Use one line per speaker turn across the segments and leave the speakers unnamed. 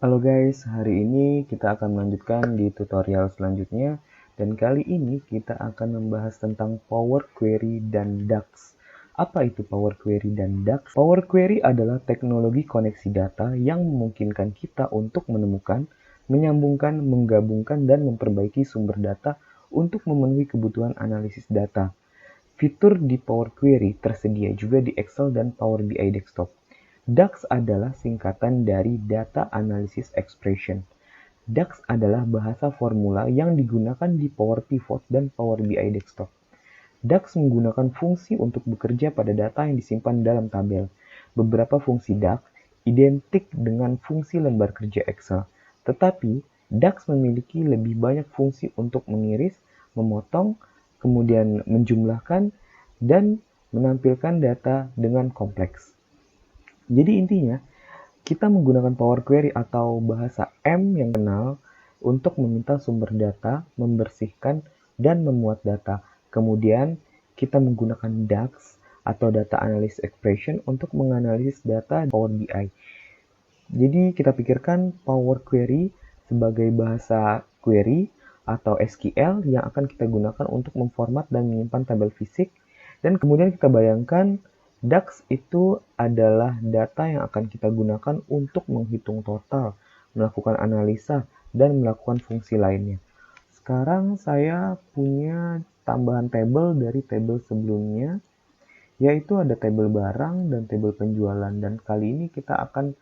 Halo guys, hari ini kita akan melanjutkan di tutorial selanjutnya dan kali ini kita akan membahas tentang Power Query dan DAX. Apa itu Power Query dan DAX? Power Query adalah teknologi koneksi data yang memungkinkan kita untuk menemukan, menyambungkan, menggabungkan, dan memperbaiki sumber data untuk memenuhi kebutuhan analisis data. Fitur di Power Query tersedia juga di Excel dan Power BI Desktop. DAX adalah singkatan dari Data Analysis Expression. DAX adalah bahasa formula yang digunakan di Power Pivot dan Power BI Desktop. DAX menggunakan fungsi untuk bekerja pada data yang disimpan dalam tabel. Beberapa fungsi DAX identik dengan fungsi lembar kerja Excel, tetapi DAX memiliki lebih banyak fungsi untuk mengiris, memotong, kemudian menjumlahkan, dan menampilkan data dengan kompleks. Jadi intinya, kita menggunakan Power Query atau bahasa M yang kenal untuk meminta sumber data, membersihkan, dan memuat data. Kemudian, kita menggunakan DAX atau Data Analysis Expression untuk menganalisis data Power BI. Jadi, kita pikirkan Power Query sebagai bahasa query atau SQL yang akan kita gunakan untuk memformat dan menyimpan tabel fisik. Dan kemudian kita bayangkan DAX itu adalah data yang akan kita gunakan untuk menghitung total, melakukan analisa, dan melakukan fungsi lainnya. Sekarang saya punya tambahan tabel dari tabel sebelumnya, yaitu ada tabel barang dan tabel penjualan. Dan kali ini kita akan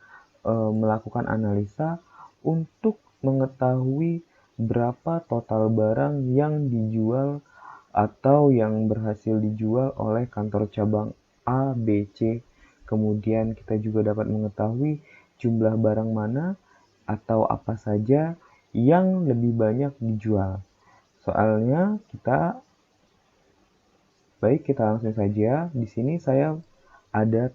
melakukan analisa untuk mengetahui berapa total barang yang dijual atau yang berhasil dijual oleh kantor cabang A, B, C. Kemudian kita juga dapat mengetahui jumlah barang mana atau apa saja yang lebih banyak dijual. Soalnya kita langsung saja. Di sini saya ada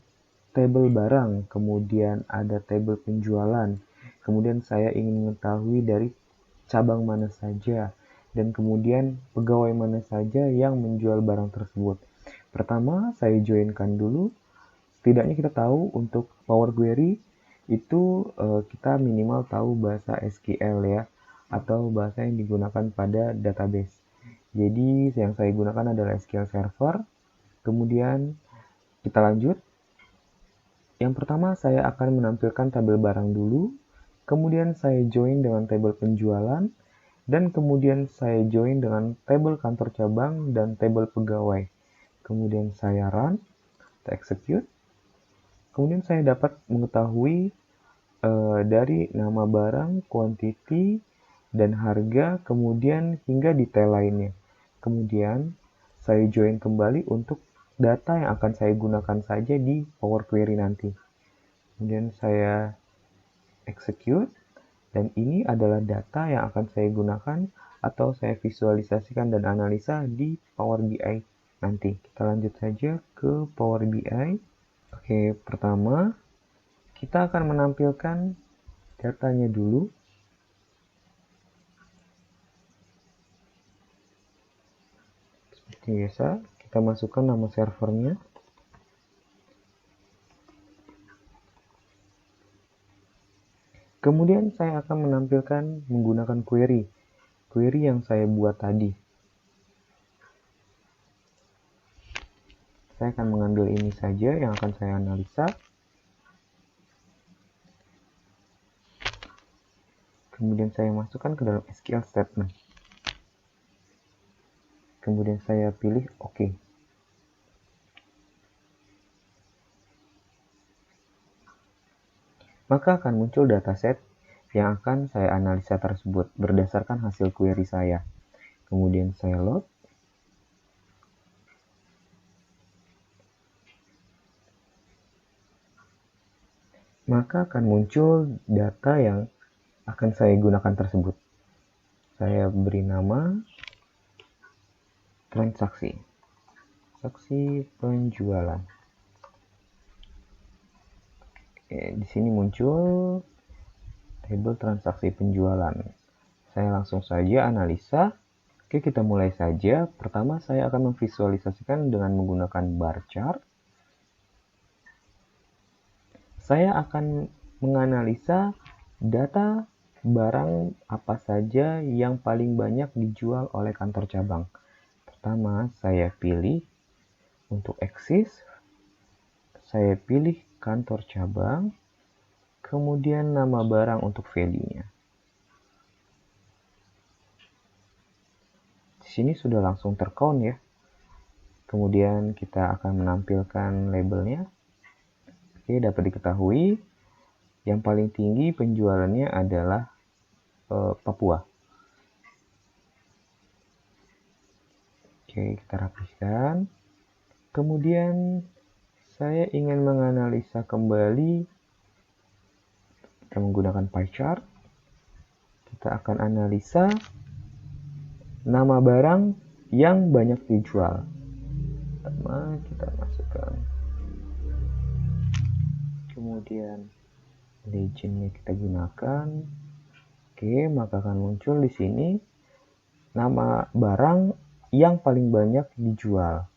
tabel barang, kemudian ada tabel penjualan. Kemudian saya ingin mengetahui dari cabang mana saja dan kemudian pegawai mana saja yang menjual barang tersebut. Pertama, saya joinkan dulu. Setidaknya kita tahu untuk Power Query itu kita minimal tahu bahasa SQL ya, atau bahasa yang digunakan pada database. Jadi yang saya gunakan adalah SQL Server. Kemudian kita lanjut. Yang pertama saya akan menampilkan tabel barang dulu. Kemudian saya join dengan tabel penjualan. Dan kemudian saya join dengan tabel kantor cabang dan tabel pegawai. Kemudian saya run, kita execute. Kemudian saya dapat mengetahui dari nama barang, quantity, dan harga, kemudian hingga detail lainnya. Kemudian saya join kembali untuk data yang akan saya gunakan saja di Power Query nanti. Kemudian saya execute. Dan ini adalah data yang akan saya gunakan atau saya visualisasikan dan analisa di Power BI nanti. Kita lanjut saja ke Power BI. Oke, pertama kita akan menampilkan datanya dulu. Seperti biasa, kita masukkan nama servernya. Kemudian saya akan menampilkan menggunakan query yang saya buat tadi. Saya akan mengambil ini saja yang akan saya analisa. Kemudian saya masukkan ke dalam SQL statement. Kemudian saya pilih OK. Maka akan muncul dataset yang akan saya analisa tersebut berdasarkan hasil query saya. Kemudian saya load. Maka akan muncul data yang akan saya gunakan tersebut. Saya beri nama transaksi penjualan. Di sini muncul tabel transaksi penjualan. Saya langsung saja analisa. Oke, kita mulai saja. Pertama, saya akan memvisualisasikan dengan menggunakan bar chart. Saya akan menganalisa data barang apa saja yang paling banyak dijual oleh kantor cabang. Pertama, saya pilih untuk eksis, saya pilih kantor cabang, kemudian nama barang untuk value-nya. Di sini sudah langsung tercount ya. Kemudian kita akan menampilkan labelnya. Oke, dapat diketahui yang paling tinggi penjualannya adalah Papua. Oke, kita rapihkan. Kemudian saya ingin menganalisa kembali. Kita menggunakan pie chart. Kita akan analisa nama barang yang banyak dijual. Pertama, kita masukkan. Kemudian legend-nya kita gunakan. Oke, maka akan muncul di sini nama barang yang paling banyak dijual.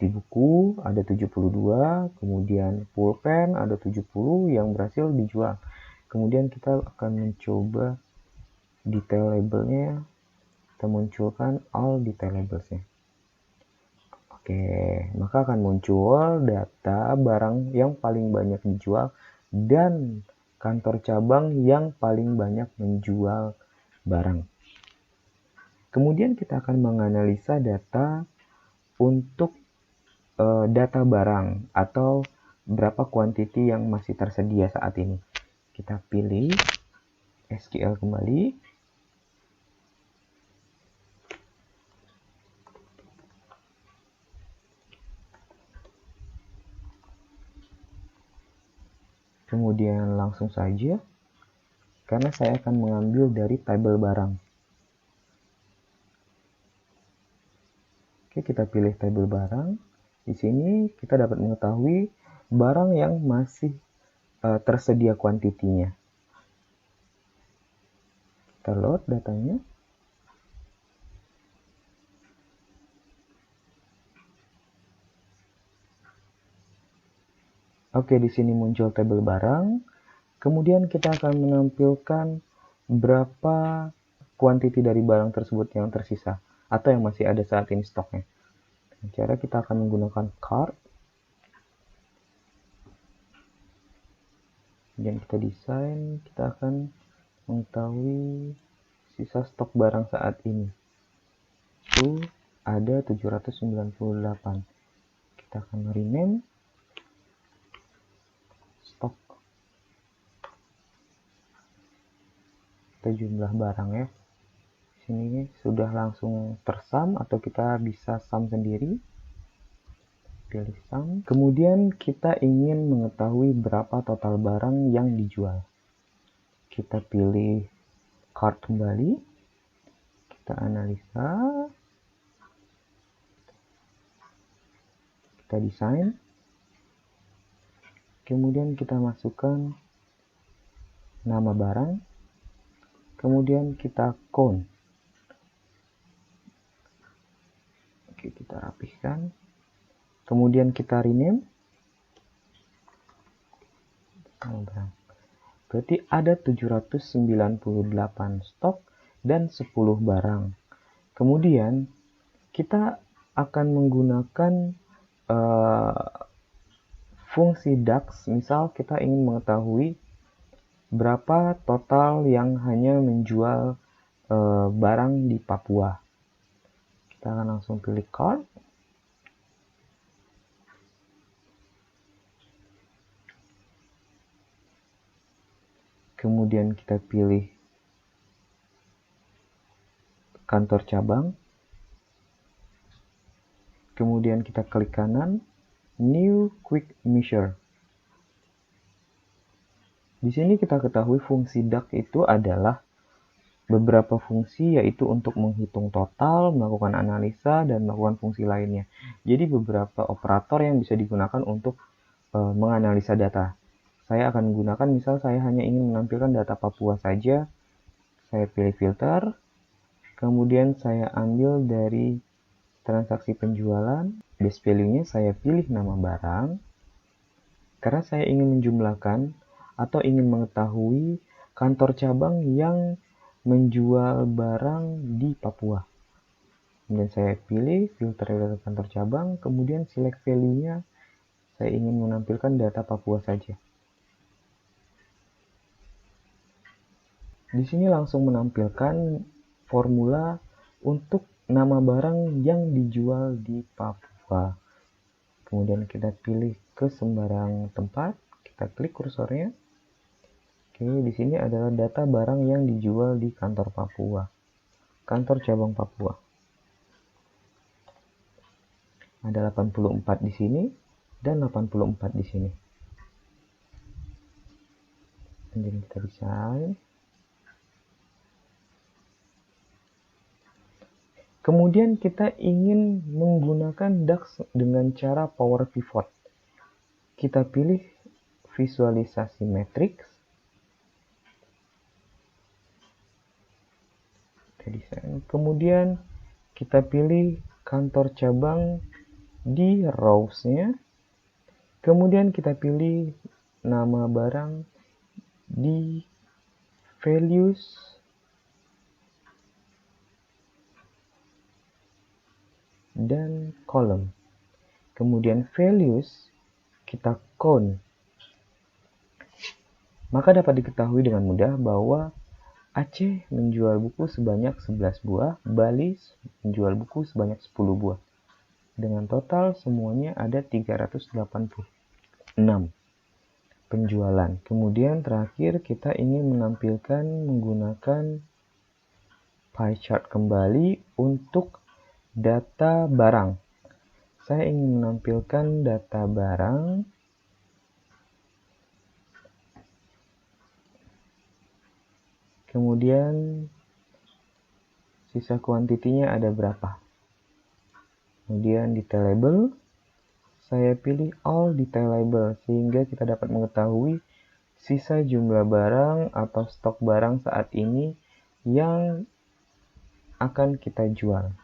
Di buku ada 72, kemudian pulpen ada 70 yang berhasil dijual. Kemudian kita akan mencoba detail labelnya, kita munculkan all detail labelsnya. Oke, maka akan muncul data barang yang paling banyak dijual dan kantor cabang yang paling banyak menjual barang. Kemudian kita akan menganalisa data untuk data barang atau berapa kuantiti yang masih tersedia saat ini. Kita pilih SQL kembali. Kemudian langsung saja, karena saya akan mengambil dari tabel barang. Oke, kita pilih tabel barang. Di sini kita dapat mengetahui barang yang masih tersedia kuantitinya. Kita load datanya. Oke, di sini muncul tabel barang. Kemudian kita akan menampilkan berapa kuantiti dari barang tersebut yang tersisa atau yang masih ada saat ini stoknya. Cara kita akan menggunakan cart. Kemudian kita desain, kita akan mengetahui sisa stok barang saat ini. Itu ada 798. Kita akan rename stok. Kita jumlah barang ya. Sini sudah langsung tersum atau kita bisa sum sendiri. Pilih sum. Kemudian kita ingin mengetahui berapa total barang yang dijual. Kita pilih cart kembali. Kita analisa. Kita desain. Kemudian kita masukkan nama barang. Kemudian kita count. Oke, kita rapihkan. Kemudian kita rename. Berarti ada 798 stok dan 10 barang. Kemudian kita akan menggunakan fungsi DAX. Misal kita ingin mengetahui berapa total yang hanya menjual barang di Papua. Kita akan langsung pilih cart. Kemudian kita pilih kantor cabang. Kemudian kita klik kanan, New Quick Measure. Di sini kita ketahui fungsi DAX itu adalah beberapa fungsi, yaitu untuk menghitung total, melakukan analisa, dan melakukan fungsi lainnya. Jadi beberapa operator yang bisa digunakan untuk menganalisa data. Saya akan menggunakan, misal saya hanya ingin menampilkan data Papua saja. Saya pilih filter, kemudian saya ambil dari transaksi penjualan, base value-nya saya pilih nama barang, karena saya ingin menjumlahkan atau ingin mengetahui kantor cabang yang menjual barang di Papua. Kemudian saya pilih filter dari kantor cabang, kemudian select value-nya, saya ingin menampilkan data Papua saja. Di sini langsung menampilkan formula untuk nama barang yang dijual di Papua. Kemudian kita pilih ke sembarang tempat, kita klik kursornya. Oke, di sini adalah data barang yang dijual di kantor Papua, kantor cabang Papua. Ada 84 di sini dan 84 di sini. Kemudian kita desain. Kemudian kita ingin menggunakan DAX dengan cara power pivot. Kita pilih visualisasi matrix. Kita desain. Kemudian kita pilih kantor cabang di rows-nya. Kemudian kita pilih nama barang di values dan column. Kemudian values kita count. Maka dapat diketahui dengan mudah bahwa Aceh menjual buku sebanyak 11 buah, Bali menjual buku sebanyak 10 buah. Dengan total semuanya ada 386 penjualan. Kemudian terakhir kita ingin menampilkan menggunakan pie chart kembali untuk data barang. Saya ingin menampilkan data barang. Kemudian sisa kuantitinya ada berapa. Kemudian detail label, saya pilih all detail label sehingga kita dapat mengetahui sisa jumlah barang atau stok barang saat ini yang akan kita jual.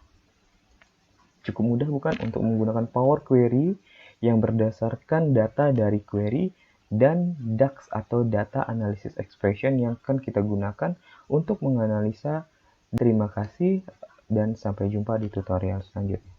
Cukup mudah bukan untuk menggunakan Power Query yang berdasarkan data dari query dan DAX atau Data Analysis Expression yang akan kita gunakan untuk menganalisa. Terima kasih dan sampai jumpa di tutorial selanjutnya.